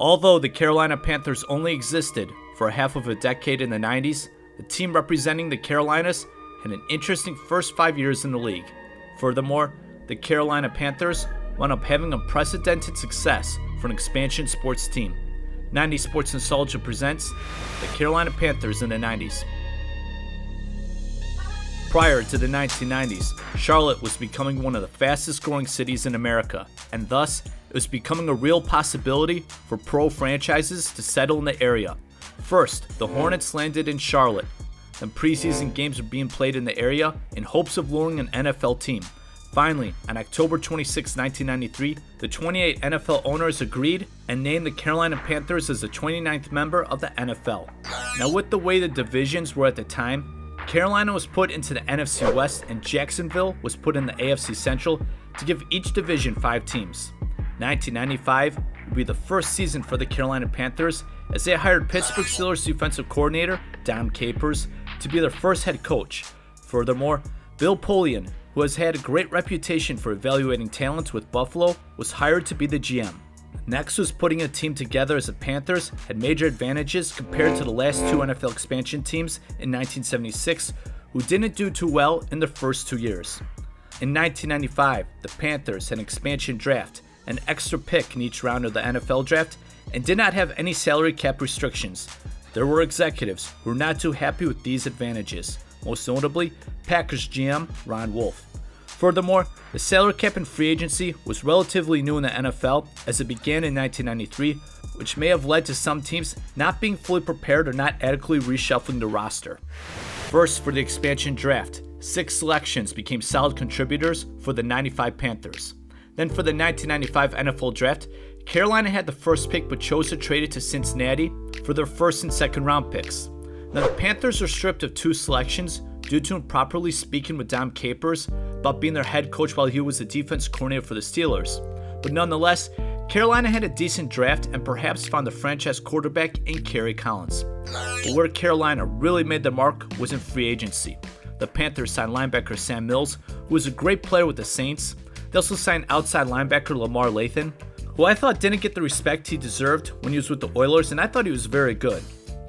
Although the Carolina Panthers only existed for half of a decade in the 90s, the team representing the Carolinas had an interesting first 5 years in the league. Furthermore, the Carolina Panthers wound up having unprecedented success for an expansion sports team. 90 Sports Nostalgia presents the Carolina Panthers in the 90s. Prior to the 1990s, Charlotte was becoming one of the fastest growing cities in America, and thus it was becoming a real possibility for pro franchises to settle in the area. First, the Hornets landed in Charlotte. Then preseason games were being played in the area in hopes of luring an NFL team. Finally, on October 26, 1993, the 28 NFL owners agreed and named the Carolina Panthers as the 29th member of the NFL. Now, with the way the divisions were at the time, Carolina was put into the NFC West and Jacksonville was put in the AFC Central to give each division 5 teams. 1995 would be the first season for the Carolina Panthers as they hired Pittsburgh Steelers defensive coordinator Dom Capers to be their first head coach. Furthermore, Bill Polian, who has had a great reputation for evaluating talent with Buffalo, was hired to be the GM. Next was putting a team together as the Panthers had major advantages compared to the last 2 NFL expansion teams in 1976, who didn't do too well in their first 2 years. In 1995, the Panthers had an expansion draft, an extra pick in each round of the NFL draft, and did not have any salary cap restrictions. There were executives who were not too happy with these advantages, most notably Packers GM Ron Wolf. Furthermore, the salary cap in free agency was relatively new in the NFL as it began in 1993, which may have led to some teams not being fully prepared or not adequately reshuffling the roster. First, for the expansion draft, 6 selections became solid contributors for the 95 Panthers. Then for the 1995 NFL draft, Carolina had the first pick but chose to trade it to Cincinnati for their first and second round picks. Now the Panthers were stripped of 2 selections due to improperly speaking with Dom Capers about being their head coach while he was the defense coordinator for the Steelers. But nonetheless, Carolina had a decent draft and perhaps found the franchise quarterback in Kerry Collins. But where Carolina really made their mark was in free agency. The Panthers signed linebacker Sam Mills, who was a great player with the Saints. They also signed outside linebacker Lamar Lathan, who I thought didn't get the respect he deserved when he was with the Oilers, and I thought he was very good.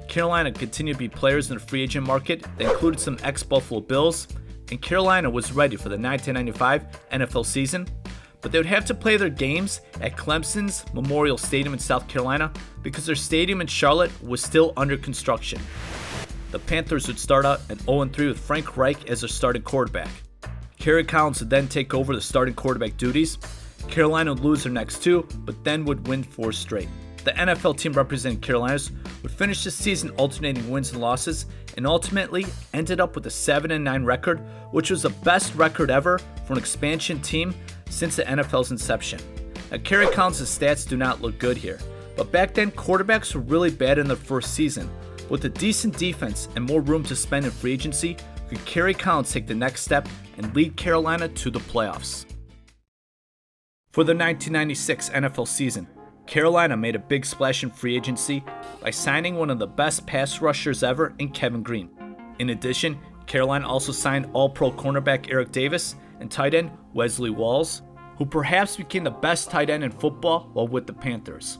Carolina continued to be players in the free agent market that included some ex-Buffalo Bills, and Carolina was ready for the 1995 NFL season, but they would have to play their games at Clemson's Memorial Stadium in South Carolina because their stadium in Charlotte was still under construction. The Panthers would start out at 0-3 with Frank Reich as their starting quarterback. Kerry Collins would then take over the starting quarterback duties. Carolina would lose their next 2, but then would win 4 straight. The NFL team representing Carolinas would finish the season alternating wins and losses and ultimately ended up with a 7-9 record, which was the best record ever for an expansion team since the NFL's inception. Now, Kerry Collins' stats do not look good here, but back then quarterbacks were really bad in their first season. With a decent defense and more room to spend in free agency, could Kerry Collins take the next step and lead Carolina to the playoffs? For the 1996 NFL season, Carolina made a big splash in free agency by signing one of the best pass rushers ever in Kevin Greene. In addition, Carolina also signed All-Pro cornerback Eric Davis and tight end Wesley Walls, who perhaps became the best tight end in football while with the Panthers.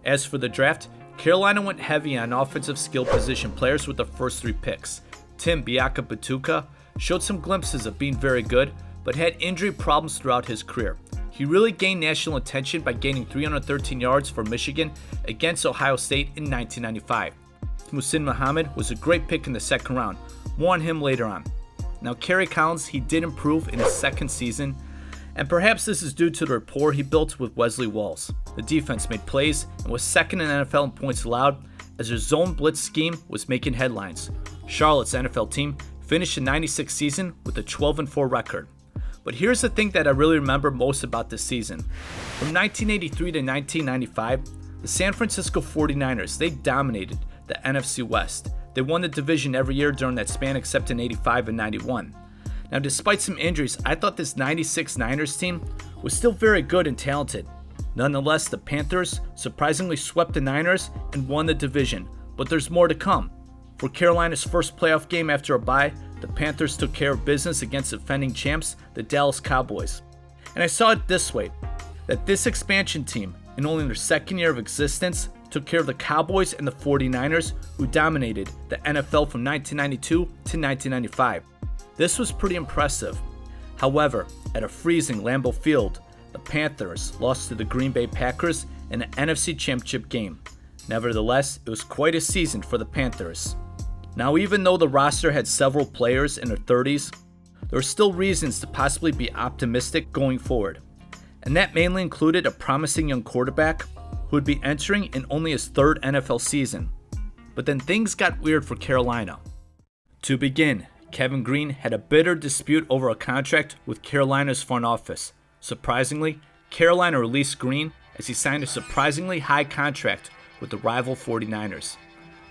As for the draft, Carolina went heavy on offensive skill position players with the first 3 picks. Tim Biaka-Batuka showed some glimpses of being very good, but had injury problems throughout his career. He really gained national attention by gaining 313 yards for Michigan against Ohio State in 1995. Muhsin Muhammad was a great pick in the second round. More on him later on. Now Kerry Collins, he did improve in his second season, and perhaps this is due to the rapport he built with Wesley Walls. The defense made plays and was second in NFL in points allowed as their zone blitz scheme was making headlines. Charlotte's NFL team finished the 96 season with a 12-4 record. But here's the thing that I really remember most about this season. From 1983 to 1995, the San Francisco 49ers, they dominated the NFC West. They won the division every year during that span except in 85 and 91. Now, despite some injuries, I thought this 96 Niners team was still very good and talented. Nonetheless, the Panthers surprisingly swept the Niners and won the division, but there's more to come. For Carolina's first playoff game after a bye, the Panthers took care of business against defending champs, the Dallas Cowboys. And I saw it this way, that this expansion team In only their second year of existence, took care of the Cowboys and the 49ers, who dominated the NFL from 1992 to 1995. This was pretty impressive. However, at a freezing Lambeau Field, the Panthers lost to the Green Bay Packers in an NFC Championship game. Nevertheless, it was quite a season for the Panthers. Now, even though the roster had several players in their 30s, there were still reasons to possibly be optimistic going forward. And that mainly included a promising young quarterback who would be entering in only his third NFL season. But then things got weird for Carolina. To begin, Kevin Greene had a bitter dispute over a contract with Carolina's front office. Surprisingly, Carolina released Greene as he signed a surprisingly high contract with the rival 49ers.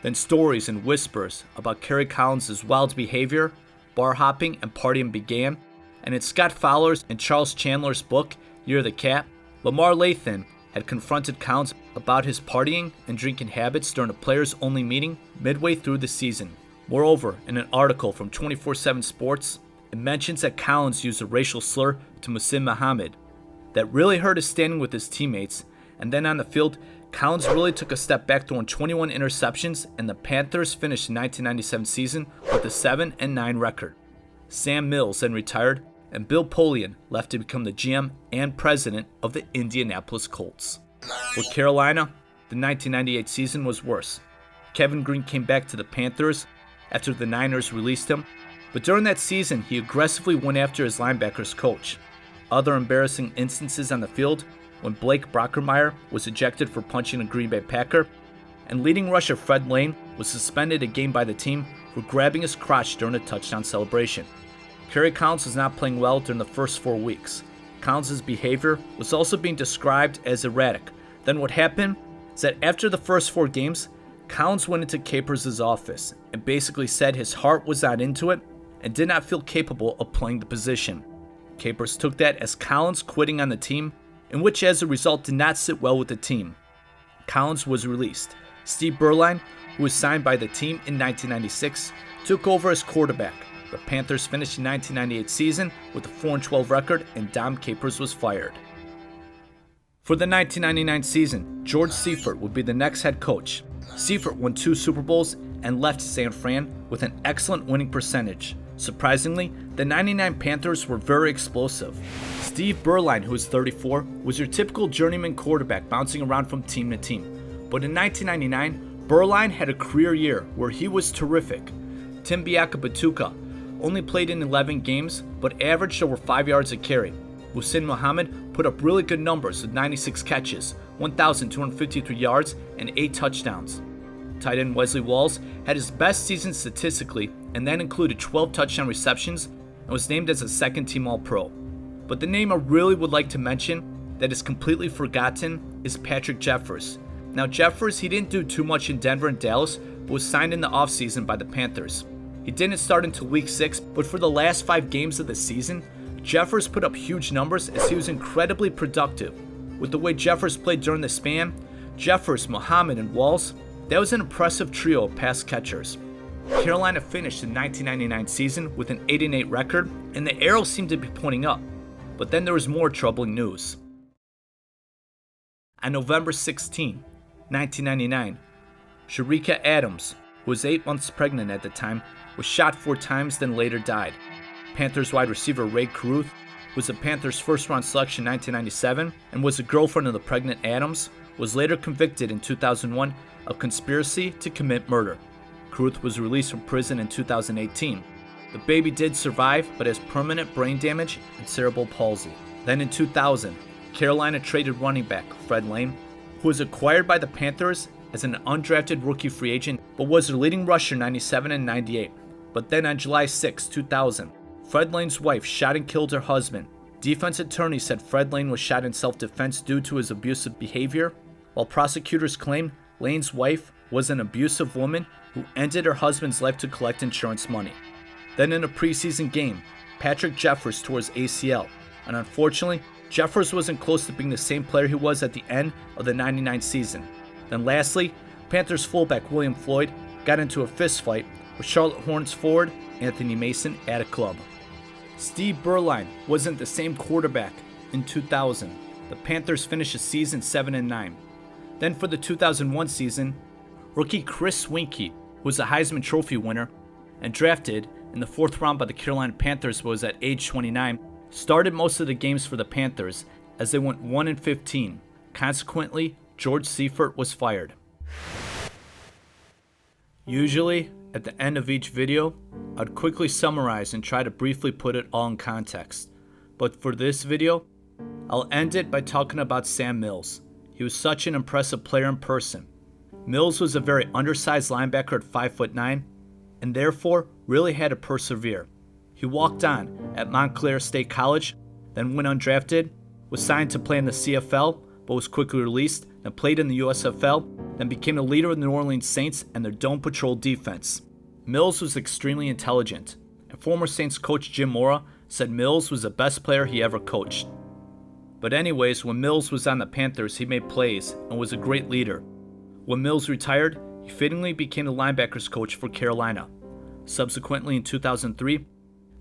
Then stories and whispers about Kerry Collins' wild behavior, bar hopping, and partying began, and in Scott Fowler's and Charles Chandler's book, Year of the Cat, Lamar Lathan had confronted Collins about his partying and drinking habits during a players-only meeting midway through the season. Moreover, in an article from 24/7 Sports, it mentions that Collins used a racial slur to Muhsin Muhammad that really hurt his standing with his teammates, and then on the field, Collins really took a step back, throwing 21 interceptions, and the Panthers finished the 1997 season with a 7-9 record. Sam Mills then retired, and Bill Polian left to become the GM and president of the Indianapolis Colts. For Carolina, the 1998 season was worse. Kevin Greene came back to the Panthers after the Niners released him, but during that season, he aggressively went after his linebackers coach. Other embarrassing instances on the field when Blake Brockermeyer was ejected for punching a Green Bay Packer, and leading rusher Fred Lane was suspended a game by the team for grabbing his crotch during a touchdown celebration. Kerry Collins was not playing well during the first 4 weeks. Collins' behavior was also being described as erratic. Then what happened is that after the first 4 games, Collins went into Capers' office and basically said his heart was not into it and did not feel capable of playing the position. Capers took that as Collins quitting on the team, in which as a result did not sit well with the team. Collins was released. Steve Berline, who was signed by the team in 1996, took over as quarterback. The Panthers finished the 1998 season with a 4-12 record, and Dom Capers was fired. For the 1999 season, George Seifert would be the next head coach. Seifert won 2 Super Bowls and left San Fran with an excellent winning percentage. Surprisingly, the 99 Panthers were very explosive. Steve Berline, who was 34, was your typical journeyman quarterback bouncing around from team to team. But in 1999, Berline had a career year where he was terrific. Tim Biakabatuka only played in 11 games, but averaged over 5 yards a carry. Muhsin Muhammad put up really good numbers with 96 catches, 1,253 yards, and 8 touchdowns. Tight end Wesley Walls had his best season statistically, and that included 12 touchdown receptions and was named as a second-team All-Pro. But the name I really would like to mention that is completely forgotten is Patrick Jeffers. Now Jeffers, he didn't do too much in Denver and Dallas, but was signed in the offseason by the Panthers. He didn't start until week 6, but for the last 5 games of the season, Jeffers put up huge numbers as he was incredibly productive. With the way Jeffers played during the span, Jeffers, Muhammad, and Walls, that was an impressive trio of pass catchers. Carolina finished the 1999 season with an 8-8 record, and the arrow seemed to be pointing up. But then there was more troubling news. On November 16, 1999, Sharika Adams, who was 8 months pregnant at the time, was shot 4 times, then later died. Panthers wide receiver Ray Caruth, who was the Panthers' first-round selection in 1997 and was the girlfriend of the pregnant Adams, was later convicted in 2001 of conspiracy to commit murder. Caruth was released from prison in 2018. The baby did survive, but has permanent brain damage and cerebral palsy. Then in 2000, Carolina traded running back Fred Lane, who was acquired by the Panthers as an undrafted rookie free agent, but was their leading rusher in 97 and 98. But then on July 6, 2000, Fred Lane's wife shot and killed her husband. Defense attorneys said Fred Lane was shot in self-defense due to his abusive behavior, while prosecutors claimed Lane's wife was an abusive woman who ended her husband's life to collect insurance money. Then in a preseason game, Patrick Jeffers tore his ACL, and unfortunately, Jeffers wasn't close to being the same player he was at the end of the 99 season. Then lastly, Panthers fullback William Floyd got into a fist fight with Charlotte Hornets forward Anthony Mason at a club. Steve Berline wasn't the same quarterback in 2000. The the Panthers finished the season 7-9. Then for the 2001 season, rookie Chris Winkie, who was a Heisman Trophy winner and drafted in the 4th round by the Carolina Panthers but was at age 29, started most of the games for the Panthers as they went 1-15. Consequently, George Seifert was fired. Usually, at the end of each video, I'd quickly summarize and try to briefly put it all in context. But for this video, I'll end it by talking about Sam Mills. He was such an impressive player in person. Mills was a very undersized linebacker at 5'9", and therefore really had to persevere. He walked on at Montclair State College, then went undrafted, was signed to play in the CFL, but was quickly released, then played in the USFL, then became the leader of the New Orleans Saints and their Dome Patrol defense. Mills was extremely intelligent, and former Saints coach Jim Mora said Mills was the best player he ever coached. But anyways, when Mills was on the Panthers, he made plays and was a great leader. When Mills retired, he fittingly became the linebackers coach for Carolina. Subsequently, in 2003,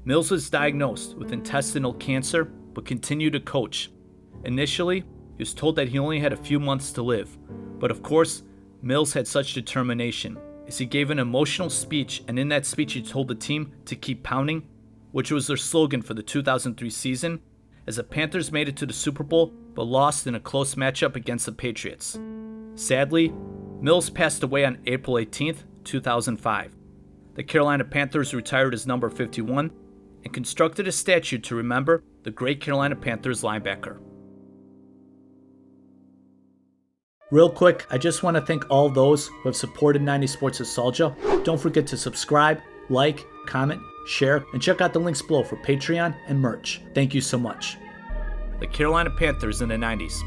Mills was diagnosed with intestinal cancer but continued to coach. Initially, he was told that he only had a few months to live, but of course, Mills had such determination as he gave an emotional speech, and in that speech he told the team to keep pounding, which was their slogan for the 2003 season, as the Panthers made it to the Super Bowl but lost in a close matchup against the Patriots. Sadly, Mills passed away on April 18, 2005. The Carolina Panthers retired his number 51 and constructed a statue to remember the great Carolina Panthers linebacker. Real quick, I just want to thank all those who have supported 90 Sports Nostalgia. Don't forget to subscribe, like, comment, share, and check out the links below for Patreon and merch. Thank you so much. The Carolina Panthers in the 90s.